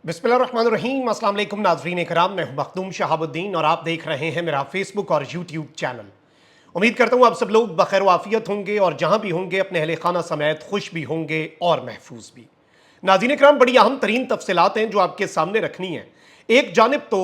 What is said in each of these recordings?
बिस्मिल्लाहिर्रहमानिर्रहीम। अस्सलाम वालेकुम नाज़रीन कराम, मैं हूं मखदूम शहाबुद्दीन और आप देख रहे हैं मेरा फेसबुक और यूट्यूब चैनल। उम्मीद करता हूं आप सब लोग बखैर आफियत होंगे और जहां भी होंगे अपने अहले खाना समेत खुश भी होंगे और महफूज भी। नाज़रीन कराम, बड़ी अहम तरीन तफसीलात हैं जो आपके सामने रखनी है। एक जानिब तो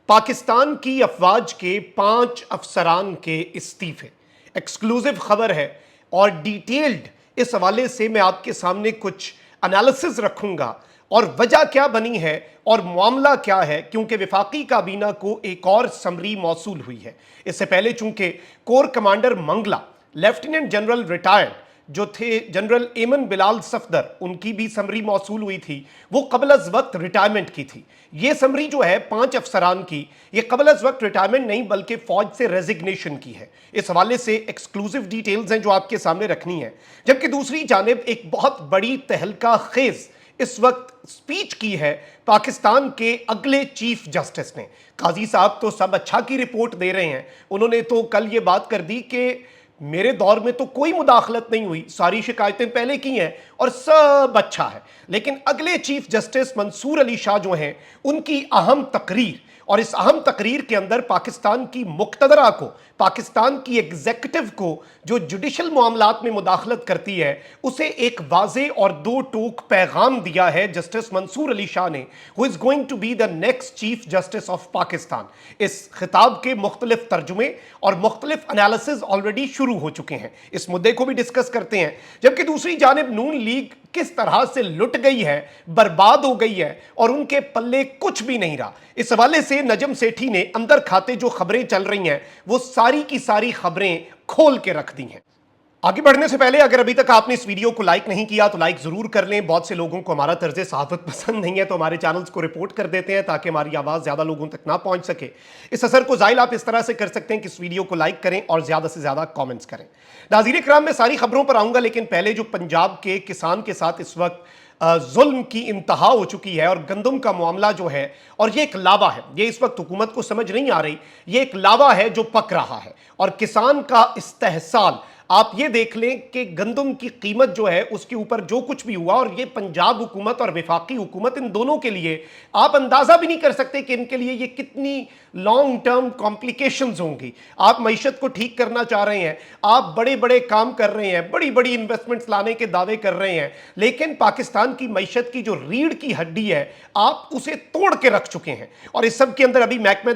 पाकिस्तान की अफवाज के 5 अफसरान के इस्तीफे, एक्सक्लूसिव खबर है और डिटेल्ड इस हवाले से मैं आपके सामने कुछ एनालिसिस रखूंगा और वजह क्या बनी है और मामला क्या है, क्योंकि वफाकी काबीना को एक और समरी मौसूल हुई है। इससे पहले चूंकि core commander Mangla lieutenant general retired जो थे जनरल एमन बिलाल सफदर, उनकी भी समरी मौसूल हुई थी, वो कबल अज वक्त रिटायरमेंट की थी। ये समरी जो है 5 अफसरान की, ये कबल अज वक्त रिटायरमेंट नहीं बल्कि फौज से रेजिग्नेशन की है। इस हवाले से एक्सक्लूसिव डिटेल्स हैं जो आपके सामने रखनी है। जबकि दूसरी जानिब एक बहुत बड़ी तहलका खेज इस वक्त स्पीच की है पाकिस्तान के अगले चीफ जस्टिस ने। काजी साहब तो सब अच्छा की रिपोर्ट दे रहे हैं। उन्होंने तो कल ये बात कर दी कि मेरे दौर में तो कोई मुदाखलत नहीं हुई, सारी शिकायतें पहले की हैं और सब अच्छा है। लेकिन अगले चीफ जस्टिस मंसूर अली शाह जो हैं, उनकी अहम तकरीर, और इस अहम तकरीर के अंदर पाकिस्तान की मुक्तदरा को, पाकिस्तान की एग्जीक्यूटिव को जो जुडिशल मामलात में मुदाखलत करती है, उसे एक वाजे और दो टोक पैगाम दिया है जस्टिस मंसूर अली शाह ने, who is going to be the next chief justice of Pakistan. इस खिताब के मुख्तलिफ तर्जुमे और मुख्तलिफ एनालिसिस ऑलरेडी शुरू हो चुके हैं। इस मुद्दे को भी डिस्कस करते हैं। जबकि दूसरी जानिब नून लीग किस तरह से लुट गई है, बर्बाद हो गई है और उनके पल्ले कुछ भी नहीं रहा। इस हवाले से नजम सेठी ने अंदर खाते जो खबरें चल रही हैं वो सारी की सारी खबरें खोल के रख दी हैं। आगे बढ़ने से पहले अगर अभी तक आपने इस वीडियो को लाइक नहीं किया तो लाइक जरूर कर लें। बहुत से लोगों को हमारा तर्ज सहाफत पसंद नहीं है तो हमारे चैनल्स को रिपोर्ट कर देते हैं ताकि हमारी आवाज़ ज़्यादा लोगों तक ना पहुंच सके। इस असर को ज़ाहिर आप इस तरह से कर सकते हैं कि इस वीडियो को लाइक करें और ज़्यादा से ज़्यादा कॉमेंट्स करें। नाज़रीन इकराम, मैं सारी खबरों पर आऊँगा, लेकिन पहले जो पंजाब के किसान के साथ इस वक्त जुल्म की इंतहा हो चुकी है और गंदम का मामला जो है, और ये एक लावा है, ये इस वक्त हुकूमत को समझ नहीं आ रही, ये एक लावा है जो पक रहा है और किसान का इस्तेहसाल। आप ये देख लें कि गंदम की कीमत जो है उसके ऊपर जो कुछ भी हुआ, और ये पंजाब हुकूमत और वफाकी हुकूमत, इन दोनों के लिए आप अंदाजा भी नहीं कर सकते कि इनके लिए ये कितनी लॉन्ग टर्म कॉम्प्लिकेशंस होंगी। आप मईशत को ठीक करना चाह रहे हैं, आप बड़े बड़े काम कर रहे हैं, बड़ी बड़ी इन्वेस्टमेंट्स लाने के दावे कर रहे हैं, लेकिन पाकिस्तान की मईशत की जो रीढ़ की हड्डी है आप उसे तोड़ के रख चुके हैं। और इस सब के अंदर अभी महकमे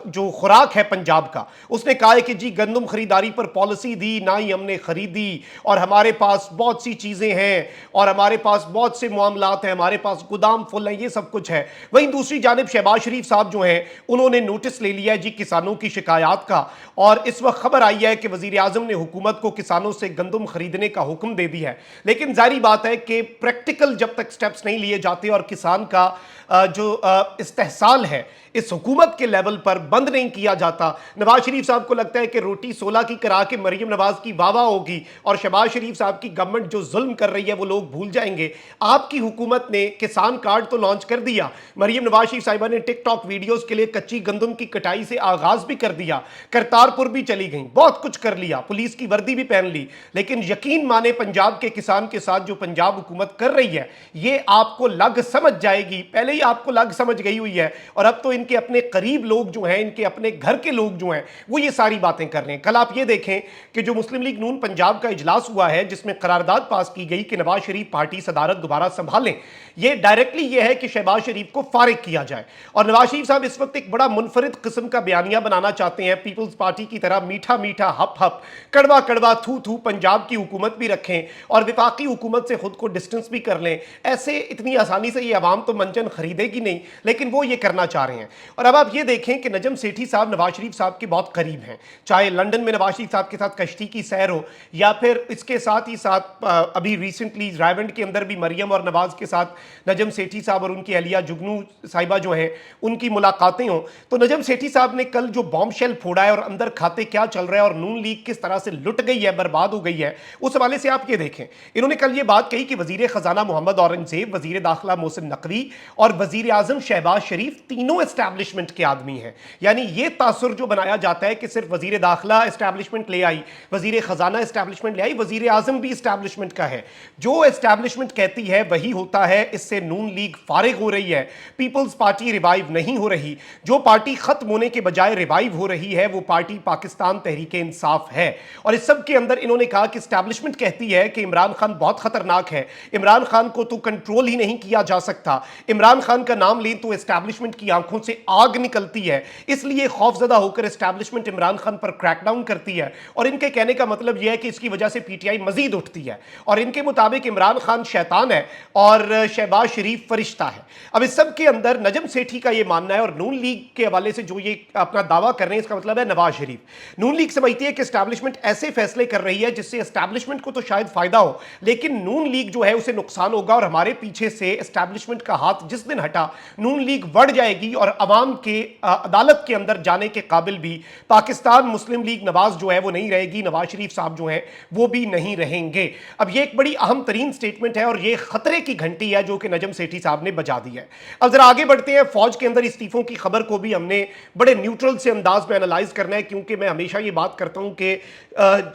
जो खुराक है पंजाब का, उसने कहा है कि जी गंदम खरीदारी पर पॉलिसी दी, ना ही हमने खरीदी, और हमारे पास बहुत सी चीजें हैं और हमारे पास बहुत से मामलात हैं, हमारे पास गोदाम फुल है, ये सब कुछ है। वहीं दूसरी जानिब शहबाज शरीफ साहब जो हैं, उन्होंने नोटिस ले लिया है जी किसानों की शिकायत का, और इस वक्त खबर आई है कि वजीर आजम ने हुकूमत को किसानों से गंदम खरीदने का हुक्म दे दिया है। लेकिन जारी बात है कि प्रैक्टिकल जब तक स्टेप्स नहीं लिए जाते और किसान का जो इस्तेहसाल है इस हुकूमत के लेवल पर बंद नहीं किया जाता, नवाज शरीफ साहब को लगता है कि रोटी 16 की करा के मरीम नवाज की वाह होगी और शहबाज शरीफ साहब की गवर्नमेंट जो जुल्म कर रही है वो लोग भूल जाएंगे। आपकी हुकूमत ने किसान कार्ड तो लॉन्च कर दिया, मरीम नवाज शरीफ साहिबा ने टिकटॉक वीडियोस के लिए कच्ची गंदम की कटाई से आगाज भी कर दिया, करतारपुर भी चली गई, बहुत कुछ कर लिया, पुलिस की वर्दी भी पहन ली, लेकिन यकीन माने पंजाब के किसान के साथ जो पंजाब हुकूमत कर रही है ये आपको लग समझ जाएगी, पहले ही आपको लग समझ गई हुई है, और अब तो इनके अपने करीब लोग जो हैं, इनके अपने घर के लोग जो हैं, वो ये सारी बातें कर रहे हैं। कल आप ये देखें कि जो मुस्लिम लीग नून पंजाब का इजलास हुआ है जिसमें करारदाद पास की गई कि नवाज शरीफ पार्टी सदारत दोबारा संभालें, ये डायरेक्टली ये है कि शहबाज शरीफ को फारिग किया जाए। और नवाज शरीफ साहब इस वक्त एक बड़ा मुनफरिद किस्म का बयानिया बनाना चाहते हैं, पीपल्स पार्टी की तरह मीठा मीठा हप हप, कड़वा कड़वा थू थू पंजाब की हुकूमत भी रखें और विफाकी हुकूमत से खुद को डिस्टेंस भी कर लें। ऐसे इतनी आसानी से ये अवाम तो मंचन खरीदेगी नहीं, लेकिन वो ये करना चाह रहे हैं। और अब आप ये देखें कि नजम सेठी साहब नवाज शरीफ साहब के बहुत करीब हैं, चाहे लंदन में नवाज शरीफ साहब के साथ कश्ती की सैर हो या फिर इसके साथ ही साथ अभी रिसेंटली रायवंड के अंदर भी मरियम और नवाज के साथ नजम सेठी साहब और उनकी अहलिया जुगनू साहिबा जो हैं उनकी मुलाकातें हों। तो नजम सेठी साहब ने कल जो बॉम्ब शेल फोड़ा है और अंदर खाते क्या चल रहा है और नून लीग किस तरह से लुट गई है, बर्बाद हो गई है, उस हवाले से आप ये देखें। इन्होंने कल ये बात कही कि वजीर खजाना मोहम्मद औरंगजेब, वजीर दाखिला मोहसिन नकवी और वजीर आजम शहबाज शरीफ तीनों एस्टैब्लिशमेंट के आदमी हैं। यानी ये तासुर जो बनाया जाता है कि सिर्फ वजीर दाखिला एस्टैब्लिशमेंट ले आई, वजीर वजीर खजाना एस्टैब्लिशमेंट ले आई, वजीर आजम भी एस्टैब्लिशमेंट का है। जो एस्टैब्लिशमेंट कहती है वही होता है। इससे नून लीग फारिग हो रही है, पीपल्स पार्टी रिवाइव नहीं हो रही। जो पार्टी खत्म होने के बजाय रिवाइव हो रही है वो पार्टी पाकिस्तान तहरीक इंसाफ है। और इस सब के अंदर इन्होंने कहा कि एस्टैब्लिशमेंट कहती है कि इमरान खान बहुत खतरनाक है, इमरान खान को तो कंट्रोल ही नहीं किया जा सकता, इमरान खान का नाम लें तो एस्टैब्लिशमेंट की आंखों से आग निकलती है, इसलिए खौफजदा होकर एस्टैब्लिशमेंट इमरान खान पर क्रैकडाउन करती है। और इनके कहने का मतलब यह है कि इसकी वजह से पीटीआई मजीद उठती है। और इनके मुताबिक इमरान खान शैतान है और शहबाज शरीफ फरिश्ता है। अब इस सब के अंदर नजम सेठी का यह मानना है, और नून लीग के हवाले से जो ये अपना दावा कर रहे हैं इसका मतलब है नवाज शरीफ। नून लीग समझती है कि एस्टैब्लिशमेंट ऐसे फैसले कर रही है जिससे एस्टैब्लिशमेंट को तो शायद फायदा हो, लेकिन नून लीग जो है उसे नुकसान होगा। और हमारे पीछे से एस्टैब्लिशमेंट का हाथ जिस दिन हटा नून लीग बढ़ जाएगी और अवाम के अदालत के अंदर जाने के काबिल भी पाकिस्तान मुस्लिम लीग नवाज जो है वो नहीं रहेगी, नवाज शरीफ साहब जो है वो भी नहीं रहेंगे। अब ये एक बड़ी अहम तरीन स्टेटमेंट है और ये खतरे की घंटी है जो कि नजम सेठी साहब ने बजा दी है। अब जरा आगे बढ़ते हैं। फौज के अंदर इस्तीफों की खबर को भी हमने बड़े न्यूट्रल से अंदाज में एनालाइज करना है, क्योंकि मैं हमेशा ये बात करता हूं कि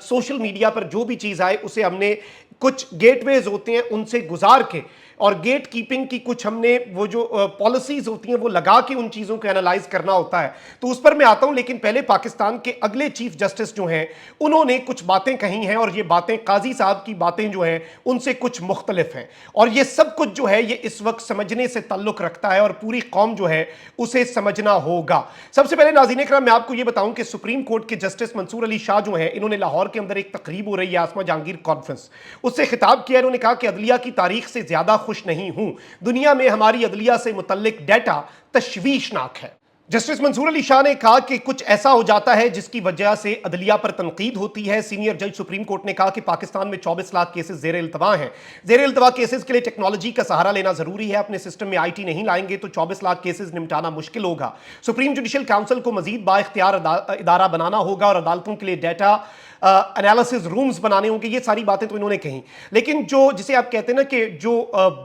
सोशल मीडिया पर जो भी चीज आए उसे हमने कुछ गेटवेज होते हैं उनसे गुजार के और गेट कीपिंग की कुछ हमने वो जो पॉलिसीज होती हैं वो लगा के उन चीज़ों को एनालाइज करना होता है। तो उस पर मैं आता हूं, लेकिन पहले पाकिस्तान के अगले चीफ जस्टिस जो हैं उन्होंने कुछ बातें कही हैं, और ये बातें काजी साहब की बातें जो हैं उनसे कुछ मुख्तलिफ हैं। और ये सब कुछ जो है ये इस वक्त समझने से ताल्लुक रखता है और पूरी कौम जो है उसे समझना होगा। सबसे पहले नाज़रीन इकराम मैं आपको ये बताऊं कि सुप्रीम कोर्ट के जस्टिस मंसूर अली शाह जो हैं इन्होंने लाहौर के अंदर एक तकरीब हो रही है आसमा जहांगीर कॉन्फ्रेंस, उससे खिताब किया। इन्होंने कहा कि अदलिया की तारीख से ज्यादा खुश नहीं हूं, दुनिया में हमारी अदलिया से मुतल्लिक डेटा तशवीशनाक है। जस्टिस मंसूर अली शाह ने कहा कि कुछ ऐसा हो जाता है जिसकी वजह से अदलिया पर तनकीद होती है। सीनियर जज सुप्रीम कोर्ट ने कहा कि पाकिस्तान में 24 लाख केसेस ज़ेर इल्तवा हैं। ज़ेर इल्तवा केसेस के लिए टेक्नोलॉजी का सहारा लेना जरूरी है। अपने सिस्टम में आईटी नहीं लाएंगे तो 24 लाख केसेस निपटाना मुश्किल होगा। सुप्रीम जुडिशल काउंसिल को मजीद बाइख्तियार इदारा बनाना होगा और अदालतों के लिए डेटा एनालिसिस रूम्स बनाने होंगे। ये सारी बातें तो इन्होंने कही, लेकिन जो जिसे आप कहते हैं ना कि जो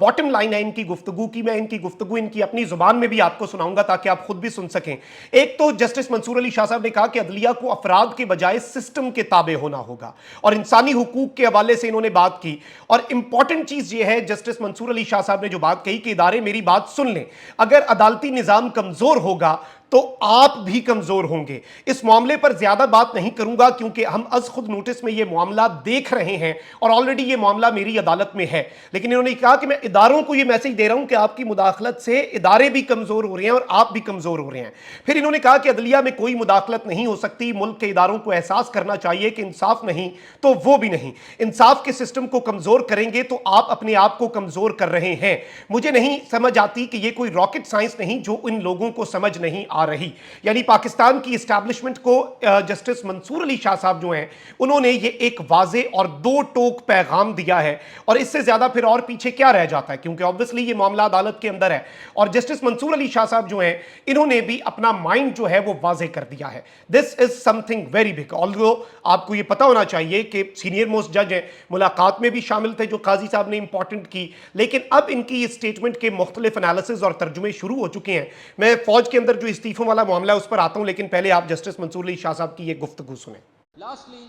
बॉटम लाइन है इनकी गुफ्तगू की, मैं इनकी गुफ्तगू इनकी अपनी जुबान में भी आपको सुनाऊंगा ताकि आप खुद भी सुन सकें। एक तो जस्टिस मंसूर अली शाह साहब ने कहा कि अदलिया को अफराद के बजाय सिस्टम के ताबे होना होगा, और इंसानी हुकूक के हवाले से इन्होंने बात की। और इंपॉर्टेंट चीज यह है जस्टिस मंसूर अली शाह साहब ने जो बात कही कि इदारे मेरी बात सुन लें, अगर अदालती निजाम कमजोर होगा तो आप भी कमजोर होंगे। इस मामले पर ज्यादा बात नहीं करूंगा क्योंकि हम अज खुद नोटिस में यह मामला देख रहे हैं और ऑलरेडी यह मामला मेरी अदालत में है। लेकिन इन्होंने कहा कि मैं इदारों को यह मैसेज दे रहा हूं कि आपकी मुदाखलत से इदारे भी कमजोर हो रहे हैं और आप भी कमजोर हो रहे हैं। फिर इन्होंने कहा कि अदलिया में कोई मुदाखलत नहीं हो सकती, मुल्क के इदारों को एहसास करना चाहिए कि इंसाफ नहीं तो वो भी नहीं, इंसाफ के सिस्टम को कमजोर करेंगे तो आप अपने आप को कमजोर कर रहे हैं। मुझे नहीं समझ आती कि यह कोई रॉकेट साइंस नहीं जो इन लोगों को समझ नहीं आ रही। यानी पाकिस्तान की एस्टैब्लिशमेंट को जस्टिस मंसूर अली शाह साहब जो हैं उन्होंने ये एक वाजे और दो टोक पैगाम दिया है, और इससे ज्यादा फिर और पीछे क्या रह जाता है, क्योंकि ऑब्वियसली ये मामला अदालत के अंदर है। और जस्टिस मंसूर अली शाह साहब जो हैं इन्होंने भी अपना माइंड जो है वो वाजे कर दिया है। This is something very big. Although आपको ये पता होना चाहिए कि सीनियर मोस्ट जज हैं, मुलाकात में भी शामिल थे जो काजी साहब ने इंपॉर्टेंट की, लेकिन अब इनकी स्टेटमेंट के मुख्तलिफ एनालिसिस और तर्जुमे शुरू हो चुके हैं। मैं फौज के अंदर जो इस्तीफों वाला मामला है उस पर आता हूं, लेकिन पहले आप जस्टिस मंसूर अली शाह साहब की ये गुफ्तगू सुने। लास्टली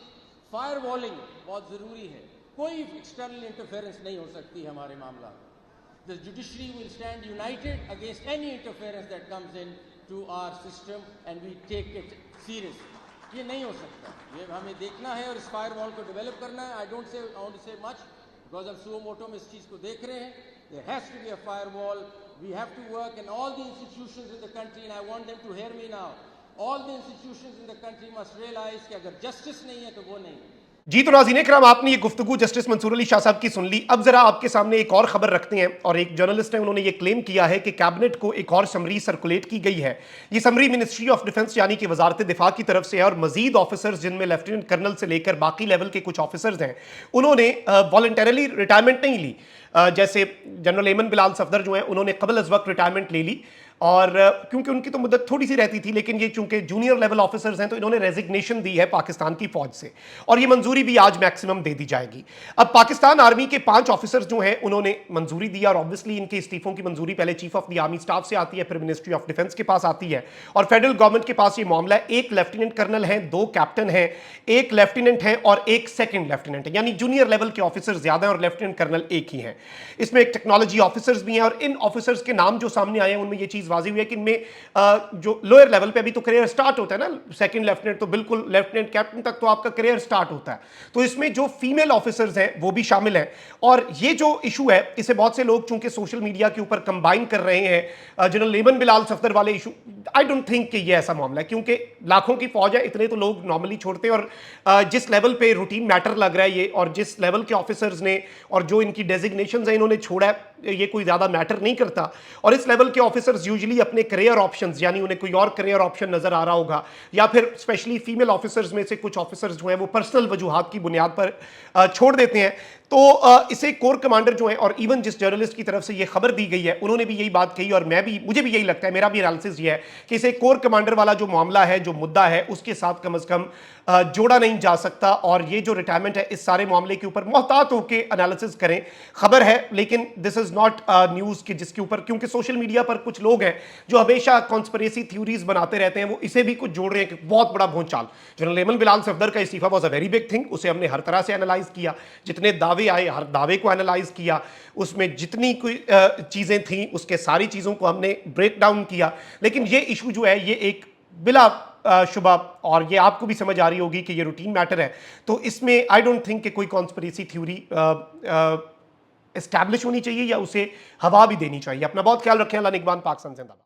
फायर वॉलिंग बहुत जरूरी है, कोई एक्सटर्नल इंटरफेरेंस नहीं हो सकती हमारे मामला में। The judiciary will stand united against any interference that comes in to our system and we take it seriously. ये नहीं हो सकता, ये हमें देखना है और इस फायर वॉल को डेवलप करना है। I don't say want to say much because हम सुओ मोटो में इस चीज़ को देख रहे हैं। There has to be a firewall. We have to work in all the institutions in the country, and I want them to hear me now. All the institutions in the country must realize कि अगर justice नहीं है तो वो नहीं है। जी तो नाज़रीन इकराम, आपने ये गुफ्तगू जस्टिस मंसूर अली शाह साहब की सुन ली। अब जरा आपके सामने एक और खबर रखते हैं, और एक जर्नलिस्ट है उन्होंने ये क्लेम किया है कि कैबिनेट को एक और समरी सर्कुलेट की गई है। ये समरी मिनिस्ट्री ऑफ डिफेंस यानी कि वजारत दिफा की तरफ से है, और मजीद ऑफिसर्स जिनमें लेफ्टिनेंट कर्नल से लेकर बाकी लेवल के कुछ ऑफिसर्स हैं उन्होंने वॉलंटरली रिटायरमेंट नहीं ली। जैसे जनरल एमन बिलाल सफदर जो हैं उन्होंने कबल अज वक्त रिटायरमेंट ले ली, और क्योंकि उनकी तो मुद्दत थोड़ी सी रहती थी, लेकिन ये चूंकि जूनियर लेवल ऑफिसर्स हैं तो इन्होंने रेजिग्नेशन दी है पाकिस्तान की फौज से, और ये मंजूरी भी आज मैक्सिमम दे दी जाएगी। अब पाकिस्तान आर्मी के 5 ऑफिसर्स जो हैं उन्होंने मंजूरी दी, और ऑब्वियसली इनके इस्तीफों की मंजूरी पहले chief of the army staff से आती है, फिर मिनिस्ट्री ऑफ डिफेंस के पास आती है, और फेडरल गवर्नमेंट के पास ये मामला है। 1 लेफ्टिनेंट कर्नल हैं, 2 कैप्टन हैं, 1 लेफ्टिनेंट है और 1 सेकंड लेफ्टिनेंट है, यानी जूनियर लेवल के ऑफिसर ज्यादा हैं और लेफ्टिनेंट कर्नल एक ही हैं। इसमें एक टेक्नोलॉजी ऑफिसर्स भी हैं, और इन ऑफिसर्स के नाम जो सामने आए हैं उनमें ये चीज वाज़िह हुई है कि इनमें जो लोअर लेवल पे अभी तो करियर स्टार्ट होता है ना, सेकंड लेफ्टिनेंट तो बिल्कुल, लेफ्टिनेंट कैप्टन तक तो आपका करियर स्टार्ट होता है, तो इसमें जो फीमेल ऑफिसर्स हैं वो भी शामिल हैं। और ये जो इशू है इसे बहुत से लोग चूंकि सोशल मीडिया के ऊपर कंबाइन कर रहे हैं जनरल एमन बिलाल सफदर वाले इशू। आई डोंट थिंक कि ये ऐसा मामला है, क्योंकि लाखों की फौज है, इतने तो लोग नॉर्मली छोड़ते हैं, और जिस लेवल पे रूटीन मैटर लग रहा है ये, और जिस लेवल के ऑफिसर्स ने और जो इनकी डेजिग्नेशन है इन्होंने छोड़ा है, ये कोई ज्यादा मैटर नहीं करता। और इस लेवल के ऑफिसर्स यूजुअली अपने करियर ऑप्शंस, यानी उन्हें कोई और करियर ऑप्शन नजर आ रहा होगा, या फिर स्पेशली फीमेल ऑफिसर्स में से कुछ ऑफिसर्स जो हैं वो पर्सनल वजूहात की बुनियाद पर छोड़ देते हैं। तो इसे कोर कमांडर जो है, और इवन जिस जर्नलिस्ट की तरफ से ये खबर दी गई है उन्होंने भी यही बात कही, और मुझे भी यही लगता है, मेरा भी एनालिसिस ये है कि इसे कोर कमांडर वाला जो मामला है, जो मुद्दा है, उसके साथ कम से कम जोड़ा नहीं जा सकता। और ये जो रिटायरमेंट है इस सारे मामले के ऊपर मोहतात होकर एनालिसिस करें। खबर है लेकिन दिस इज नॉट न्यूज़ कि जिसके ऊपर, क्योंकि सोशल मीडिया पर कुछ लोग हैं जो हमेशा कॉन्स्पिरेसी थ्योरीज बनाते रहते हैं, वो इसे भी कुछ जोड़ रहे हैं कि बहुत बड़ा भोंचाल। जनरल एमन बिलाल सफदर का इस्तीफा was a very big thing, उसे हमने हर तरह से एनालाइज किया, जितने दावे आए हर दावे को एनालाइज किया, उसमें जितनी कोई चीज़ें थी उसके सारी चीज़ों को हमने ब्रेक डाउन किया। लेकिन ये इशू जो है ये एक बिला शुबा, और ये आपको भी समझ आ रही होगी कि ये रूटीन मैटर है, तो इसमें आई डोंट थिंक कि कोई कॉन्स्पिरेसी थ्योरी एस्टैब्लिश होनी चाहिए या उसे हवा भी देनी चाहिए। अपना बहुत ख्याल रखें। अल्लाह निगहबान। पाकिस्तान जिंदाबाद।